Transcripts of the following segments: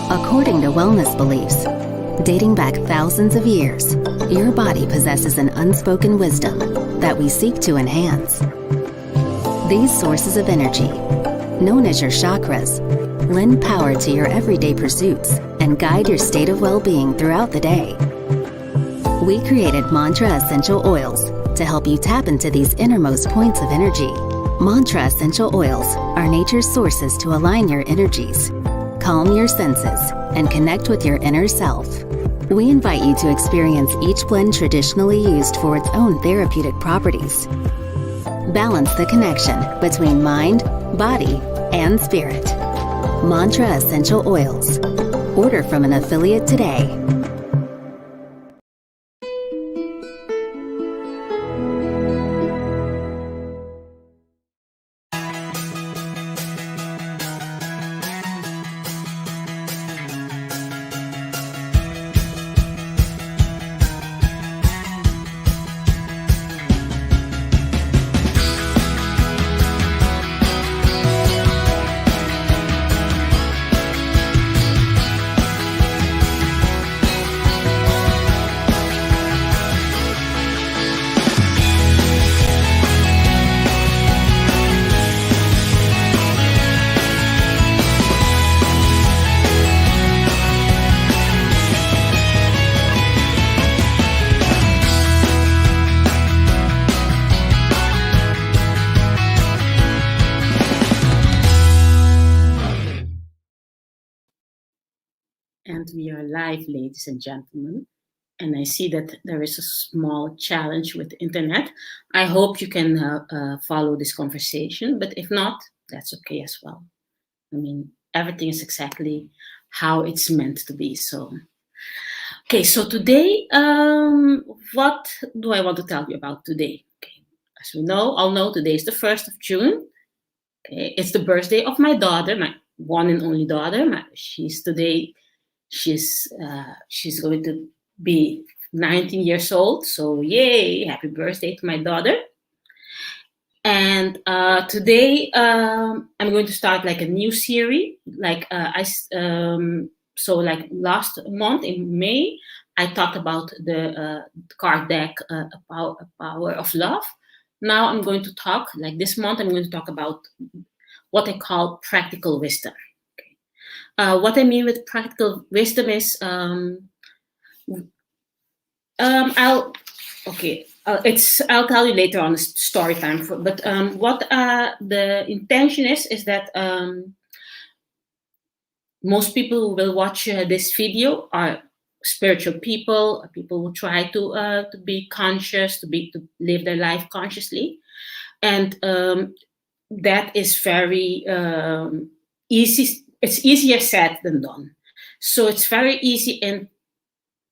According to wellness beliefs, dating back thousands of years, your body possesses an unspoken wisdom that we seek to enhance. These sources of energy, known as your chakras, lend power to your everyday pursuits and guide your state of well-being throughout the day. We created mantra essential oils to help you tap into these innermost points of energy. Mantra essential oils are nature's sources to align your energies, calm your senses, and connect with your inner self. We invite you to experience each blend traditionally used for its own therapeutic properties. Balance the connection between mind, body, and spirit. Mantra essential oils. Order from an affiliate today. And we are live, ladies and gentlemen. And I see that there is a small challenge with the internet. I hope you can follow this conversation, but if not, that's okay as well. I mean, everything is exactly how it's meant to be. So, okay, so today, what do I want to tell you about today? Okay, as we know, all know today is the 1st of June. Okay, it's the birthday of my daughter, my one and only daughter. She's going to be 19 years old. So yay, happy birthday to my daughter. And today I'm going to start like a new series. So last month in May, I talked about the card deck, Power of Love. Now I'm going to talk, like this month, I'm going to talk about what I call practical wisdom. What I mean with practical wisdom is, I'll tell you later on the story time. But what the intention is that most people who will watch this video are spiritual people who try to be conscious, to live their life consciously, and that is very easy. It's easier said than done. So it's very easy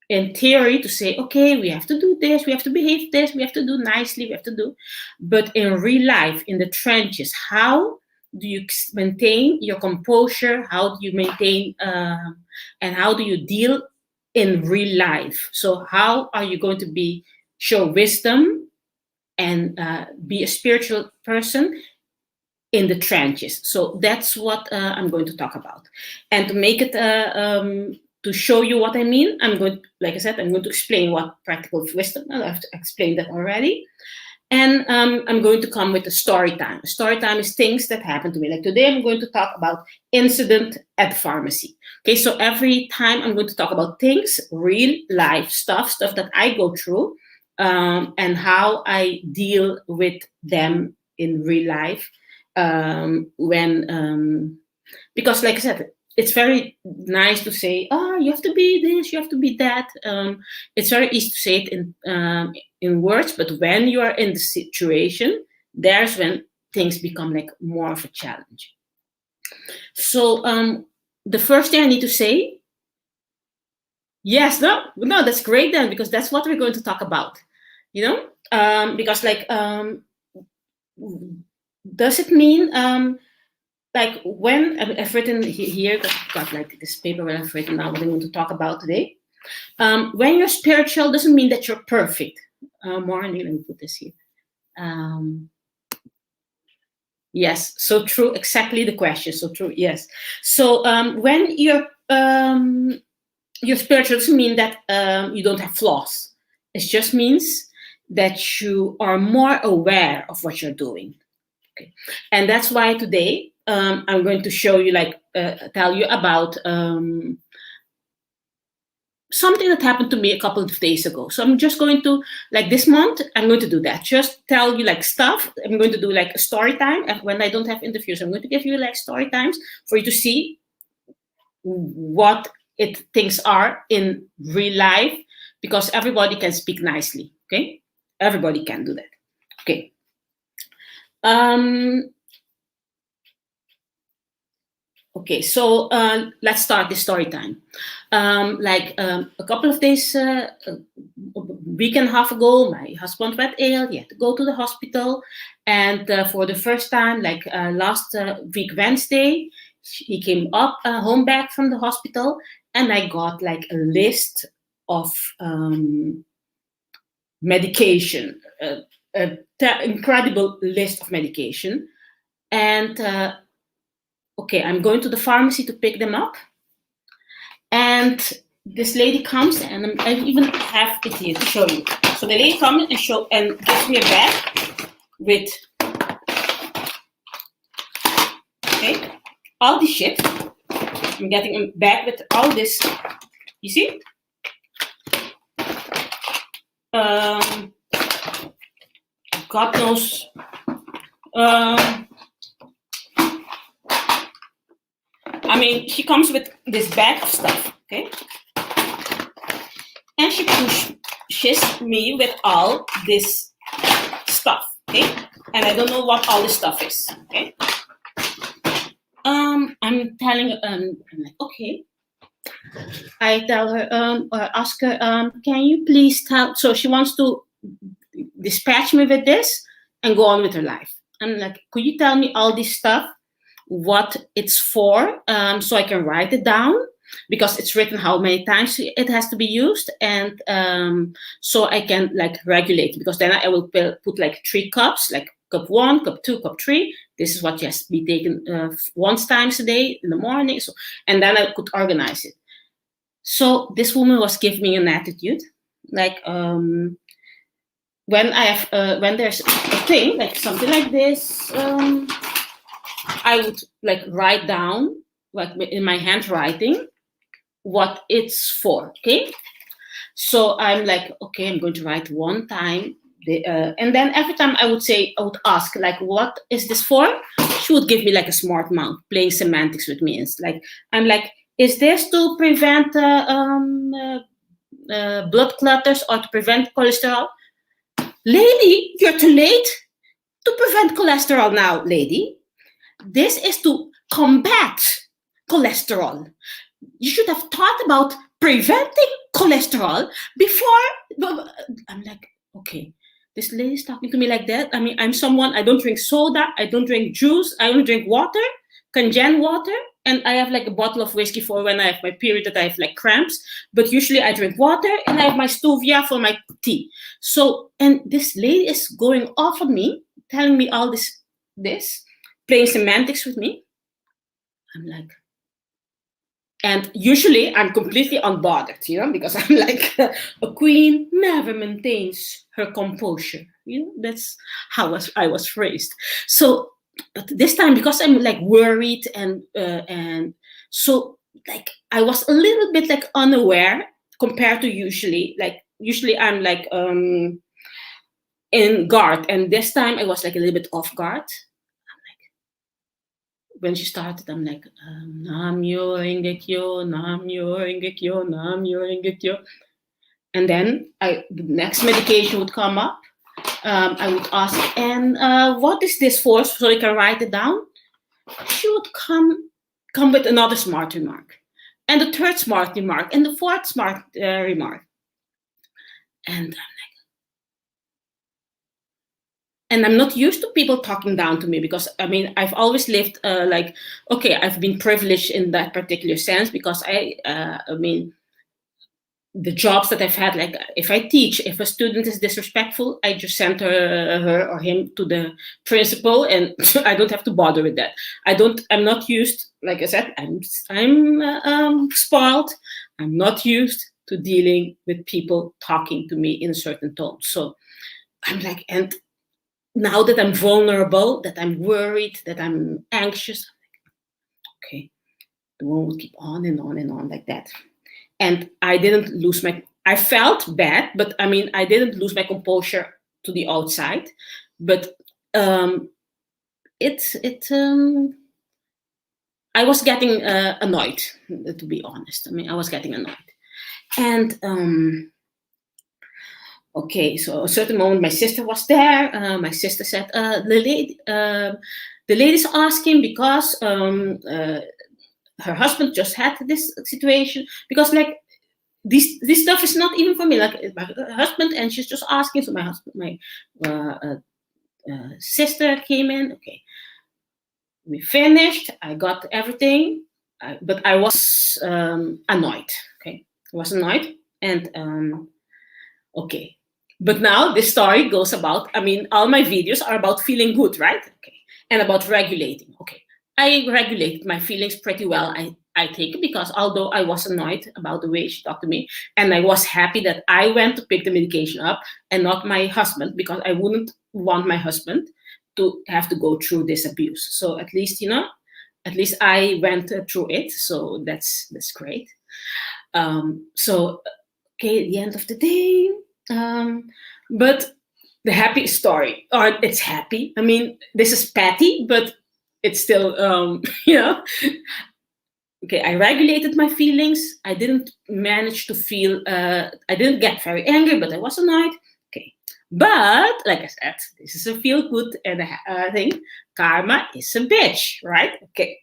in theory to say, okay, we have to do this, we have to behave this, we have to do nicely, we have to do. But in real life, in the trenches, how do you maintain your composure? How do you maintain and how do you deal in real life? So how are you going to show wisdom and be a spiritual person in the trenches? So that's what I'm going to talk about. And to make it, to show you what I mean, I'm going to explain what practical wisdom, I've explained that already. And I'm going to come with a story time. A story time is things that happen to me. Like today, I'm going to talk about incident at the pharmacy. Okay, so every time I'm going to talk about things, real life stuff that I go through, and how I deal with them in real life. Because like I said, it's very nice to say, oh, you have to be this, you have to be that. It's very easy to say it in words, but when you are in the situation, there's when things become like more of a challenge. So the first thing I need to say, no, that's great then, because that's what we're going to talk about, because does it mean like when I've written here, got like this paper where I've written down what I'm going to talk about today. When you're spiritual doesn't mean that you're perfect. Morally, let me put this here. Yes, so true. Exactly the question. So true. Yes. So when you're your spiritual doesn't mean that you don't have flaws. It just means that you are more aware of what you're doing. Okay. And that's why today I'm going to show you, tell you about something that happened to me a couple of days ago. So I'm just going to, this month, I'm going to do that. Just tell you stuff. I'm going to do a story time. And when I don't have interviews, I'm going to give you story times for you to see what things are in real life, because everybody can speak nicely. Okay. Everybody can do that. Okay. Okay, so let's start the story time. A couple of days, a week and a half ago, my husband went ill. He had to go to the hospital. And for the first time, last week, Wednesday, he came up, home back from the hospital. And I got a list of medication, incredible list of medication. And okay, I'm going to the pharmacy to pick them up. And this lady comes, and I even have it here to show you. So the lady comes and gives me a bag with, okay, all this shit. I'm getting a bag with all this, you see? God knows. I mean, she comes with this bag of stuff, okay? And she pushes me with all this stuff, okay? And I don't know what all this stuff is, okay? I'm telling her, I'm like, okay. I tell her, ask her, can you please tell? So she wants to dispatch me with this and go on with her life. I'm like, could you tell me all this stuff, what it's for, so I can write it down, because it's written how many times it has to be used, and so I can regulate, because then I will put 3 cups, cup 1, cup 2, cup 3. This is what has to be taken once times a day in the morning. So, and then I could organize it. So this woman was giving me an attitude, when there's a thing something like this, I would write down in my handwriting what it's for. Okay, so I'm okay, I'm going to write one time, and then every time I would ask what is this for? She would give me a smart mouth, playing semantics with me. It's I'm is this to prevent blood clutters or to prevent cholesterol? Lady, you're too late to prevent cholesterol now, lady. This is to combat cholesterol. You should have thought about preventing cholesterol before. I'm okay, this lady's talking to me like that. I mean, I'm someone, I don't drink soda, I don't drink juice, I only drink water, canned water, and I have a bottle of whiskey for when I have my period, that I have cramps. But usually I drink water, and I have my stevia for my tea. So, and this lady is going off on me, telling me all this, playing semantics with me. I'm and usually I'm completely unbothered, because I'm a queen never maintains her composure. That's how I was raised. So, but this time, because I'm worried and so I was a little bit unaware compared to usually. Usually I'm in guard, and this time I was a little bit off guard. When she started, I'm Namyo Rengekyo, Namyo Rengekyo, Namyo Rengekyo. And then the next medication would come up. I would ask, and what is this for? So I can write it down. She would come with another smart remark, and the third smart remark, and the fourth smart remark. And I'm not used to people talking down to me, because I mean, I've always lived okay, I've been privileged in that particular sense, because I mean, the jobs that I've had, like if I teach, if a student is disrespectful, I just send her or him to the principal, and I don't have to bother with that. I'm not used, like I said, I'm spoiled. I'm not used to dealing with people talking to me in a certain tone. So I'm like, and now that I'm vulnerable, that I'm worried, that I'm anxious, okay, the one would keep on and on and on like that. And I didn't lose I felt bad, but I mean, I didn't lose my composure to the outside, but I was getting annoyed, to be honest. I mean, I was getting annoyed. And okay, so a certain moment, my sister was there. My sister said, the lady's asking because her husband just had this situation, because like this stuff is not even for me, like my husband, and she's just asking. So my sister came in. Okay, we finished. I got everything, but I was annoyed. Okay, I was annoyed, and okay. But now this story goes about, I mean, all my videos are about feeling good, right? Okay, and about regulating. Okay, I regulated my feelings pretty well, I think, because although I was annoyed about the way she talked to me, and I was happy that I went to pick the medication up and not my husband, because I wouldn't want my husband to have to go through this abuse. So at least, at least I went through it. So that's great. So, okay, at the end of the day, but the happy story, or it's happy. I mean, this is petty, but it's still, okay, I regulated my feelings. I didn't manage to feel, I didn't get very angry, but I was annoyed. Okay. But like I said, this is a feel good and I think karma is a bitch, right? Okay.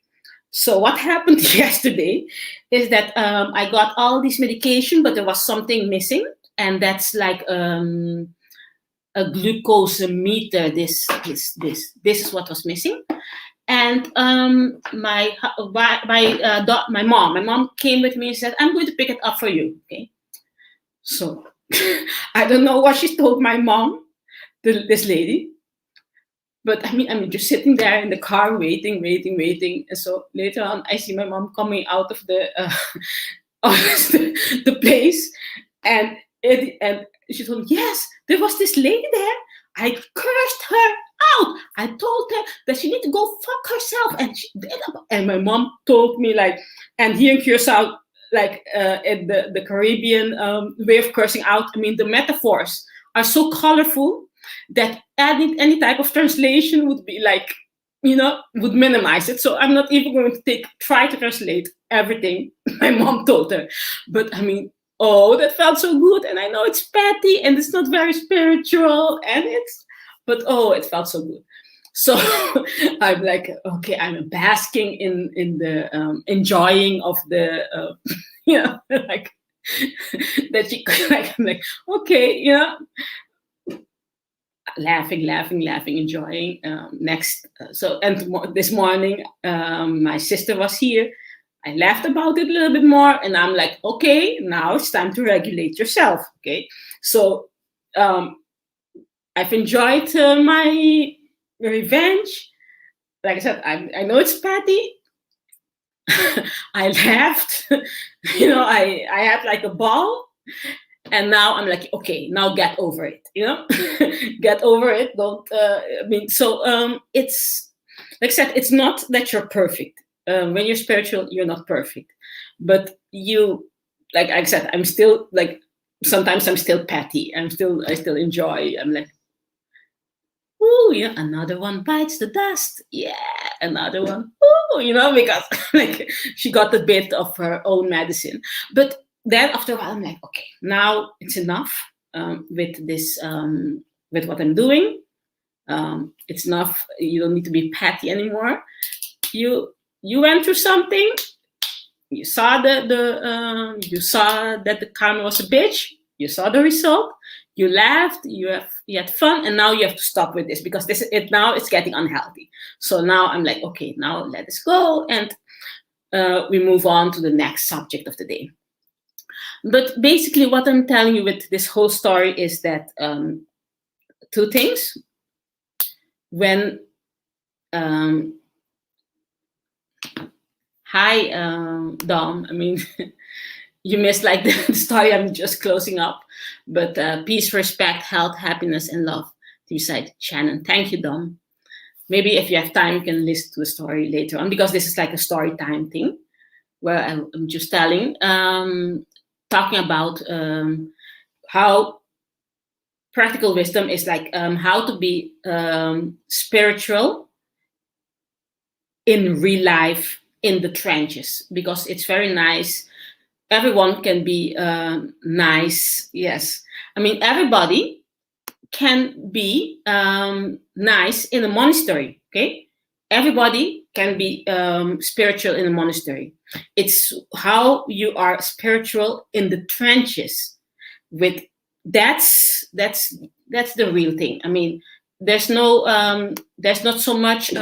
So what happened yesterday is that I got all this medication, but there was something missing. And that's like a glucose meter. This is what was missing. And my mom came with me and said, "I'm going to pick it up for you." Okay. So I don't know what she told my mom, this lady, but I mean, I'm just sitting there in the car waiting. And so later on, I see my mom coming out of the of the place, and she told me, "Yes, there was this lady there. I cursed her out. I told her that she need to go fuck herself, and she did." And my mom told me, like, and here in Curacao, like in the Caribbean way of cursing out, I mean, the metaphors are so colorful that any type of translation would be like, would minimize it. So I'm not even going to try to translate everything my mom told her. But I mean, oh, that felt so good. And I know it's petty and it's not very spiritual, but oh, it felt so good. So I'm like, okay, I'm basking in the enjoying of the, like that she like, I'm like, okay, laughing, enjoying. This morning, my sister was here. I laughed about it a little bit more, and I'm like, okay, now it's time to regulate yourself. Okay, so I've enjoyed my revenge. Like I said, I know it's petty. I laughed, I had like a ball, and now I'm like, okay, now get over it, get over it. Don't, it's, like I said, it's not that you're perfect. When you're spiritual, you're not perfect, but like I said, I'm still like, sometimes I'm still petty. I still enjoy. I'm like, ooh, another one bites the dust. Yeah, another one. Ooh, because like she got a bit of her own medicine. But then after a while, I'm like, okay, now it's enough with this, with what I'm doing. It's enough. You don't need to be petty anymore. You went through something. You saw you saw that the karma was a bitch. You saw the result. You laughed. You had fun, and now you have to stop with this, because now it's getting unhealthy. So now I'm like, okay, now let us go, and we move on to the next subject of the day. But basically, what I'm telling you with this whole story is that two things. When hi, Dom. I mean, you missed like the story. I'm just closing up. But peace, respect, health, happiness, and love. To side Shannon. Thank you, Dom. Maybe if you have time, you can listen to the story later on, because this is like a story time thing where I'm just telling, talking about how practical wisdom is like how to be spiritual in real life, in the trenches, because it's very nice. Everyone can be nice. Yes. I mean, everybody can be nice in a monastery. Okay. Everybody can be spiritual in a monastery. It's how you are spiritual in the trenches. With that's the real thing. I mean, there's not so much.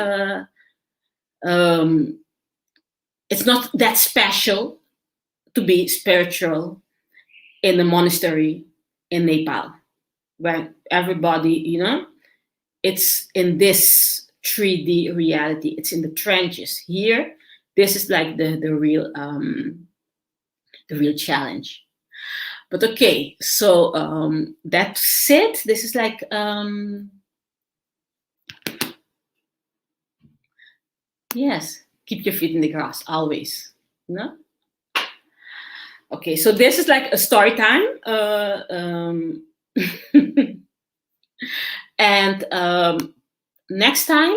It's not that special to be spiritual in a monastery in Nepal, where everybody, it's in this 3D reality. It's in the trenches. Here, this is like the real challenge. But okay, so that's it. This is like yes, keep your feet in the grass always. Okay, so this is like a story time. And next time,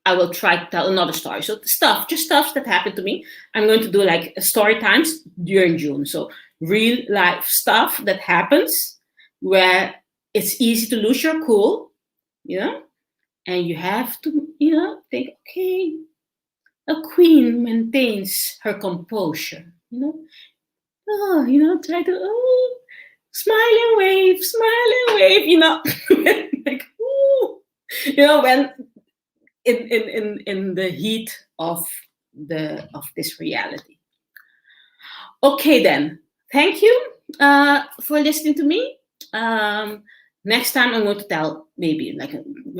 I will try to tell another story. So just stuff that happened to me. I'm going to do like story times during June. So real life stuff that happens where it's easy to lose your cool, and you have to, think, okay, a queen maintains her composure, try to, smile and wave, like, ooh, when in the heat of this reality. Okay, then. Thank you for listening to me. Next time I'm going to tell maybe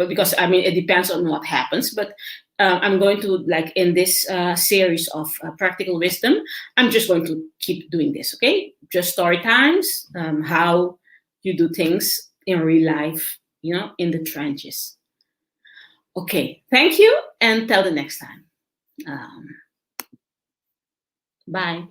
because I mean it depends on what happens, but I'm going to like in this series of practical wisdom, I'm just going to keep doing this. Okay, just story times, how you do things in real life, in the trenches. Okay, thank you, and till the next time. Bye.